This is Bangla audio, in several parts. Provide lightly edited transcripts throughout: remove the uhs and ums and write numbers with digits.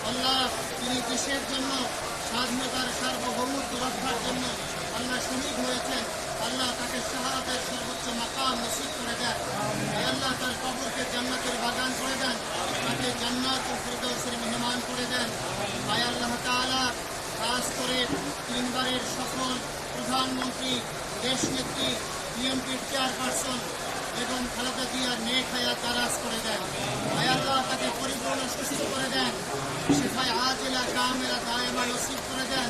আল্লাহ তিনি দেশের জন্য স্বাধীনতার সার্বভৌমত্ব রক্ষার জন্য আল্লাহ শহীদ হয়েছেন। আল্লাহ তাকে শাহাদাতের সর্বোচ্চ মাকাম নসিব করে দেন। আল্লাহ তার কবরকে জান্নাতের বাগান করে দেন, তাকে জান্নাতুল ফিরদৌসের মেহমান করে দেন। আল্লাহ তাআলা খাস করে তিনবারের সফল প্রধানমন্ত্রী, দেশনেত্রী, বিএনপির চেয়ারপারসন এবং খালেদা জিয়ার নেক হায়াত দারাজ করে দেন। আল্লাহ তাকে পরিপূর্ণ সুস্থ করে দেন, শিফায়ে আজিলা কামিলা দায়েমা নসিব করে দেন।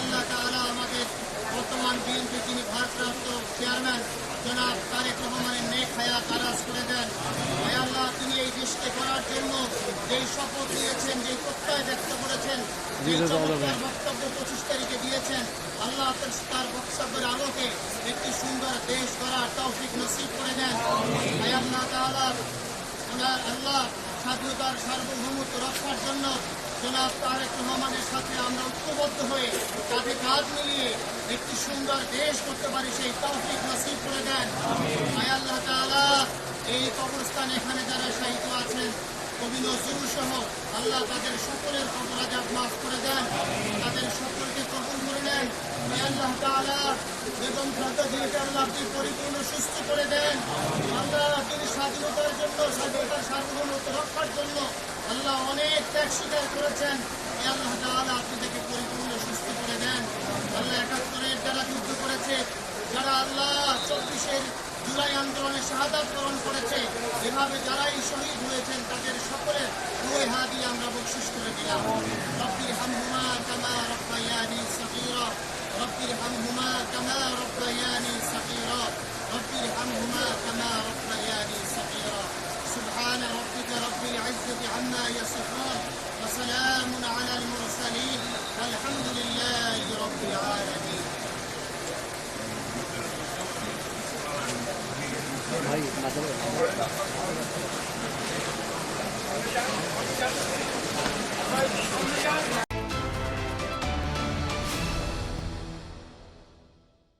আল্লাহ তাআলা আমাদের বর্তমান বিএনপি যিনি ভারপ্রাপ্ত চেয়ারম্যান জনাব তারেক রহমানের নেক হায়াত দারাজ করে দেন। আল্লাহ তিনি এই দেশকে করার জন্য যেই শপথ দিয়েছেন, যেই প্রত্যয় ব্যক্ত করেছেন, যে বক্তব্য 25 তারিখে দিয়েছেন, আল্লাহ তার বক্তব্যের আলোকে একটি সুন্দর দেশ গড়ার তৌফিক নসিব করে দেন। আল্লাহ তাআলা আল্লাহ স্বাধীনতার সার্বভৌমত্ব রক্ষার জন্য জনাব তারেক রহমানের সাথে আমরা ঐক্যবদ্ধ হয়ে কাঁধে কাঁধ মিলিয়ে একটি সুন্দর দেশ করতে পারি, সেই তৌফিক নসিব করে দেন। আল্লাহ তাআলা এই কবরস্থানে এখানে যারা শাহিদ আছেন কবি নজরুল সহ আল্লাহ তাদের সকলের কবর আযাব মাফ করে দেন, তাদের সকলকে কবুল করে নেন। আল্লাহ তাআলা বেগম খালেদা জিয়াকে আল্লাহ আপনি পরিপূর্ণ সুস্থ করে দেন। আল্লাহ তিনি স্বাধীনতার জন্য, স্বাধীনতার সার্বভৌমত্ব রক্ষার জন্য আল্লাহ অনেক ত্যাগ স্বীকার করেছেন। আল্লাহ তাআলা আপনি তাকে পরিপূর্ণ সুস্থ করে দেন। আল্লাহ 71-এর যারা যুদ্ধ করেছে, যারা আল্লাহ 24-এর জুলাই আন্দোলনে শাহাদাত বরণ করেছে, এভাবে যারাই শহীদ হয়েছেন তাদের সকলের দুই হাত দিয়ে আমরা বকশিশ করে দিলাম। রব্বির হামহুমা কামা রব্বায়ানি সগীরা, রব্বির হামহুমা কামা রব্বায়ানি সগীরা, রব্বির হামহুমা কামা রব্বায়ানি সগীরা। سبحان ربك رب العزة عما يصفون وسلام على المرسلين والحمد لله رب العالمين. भाई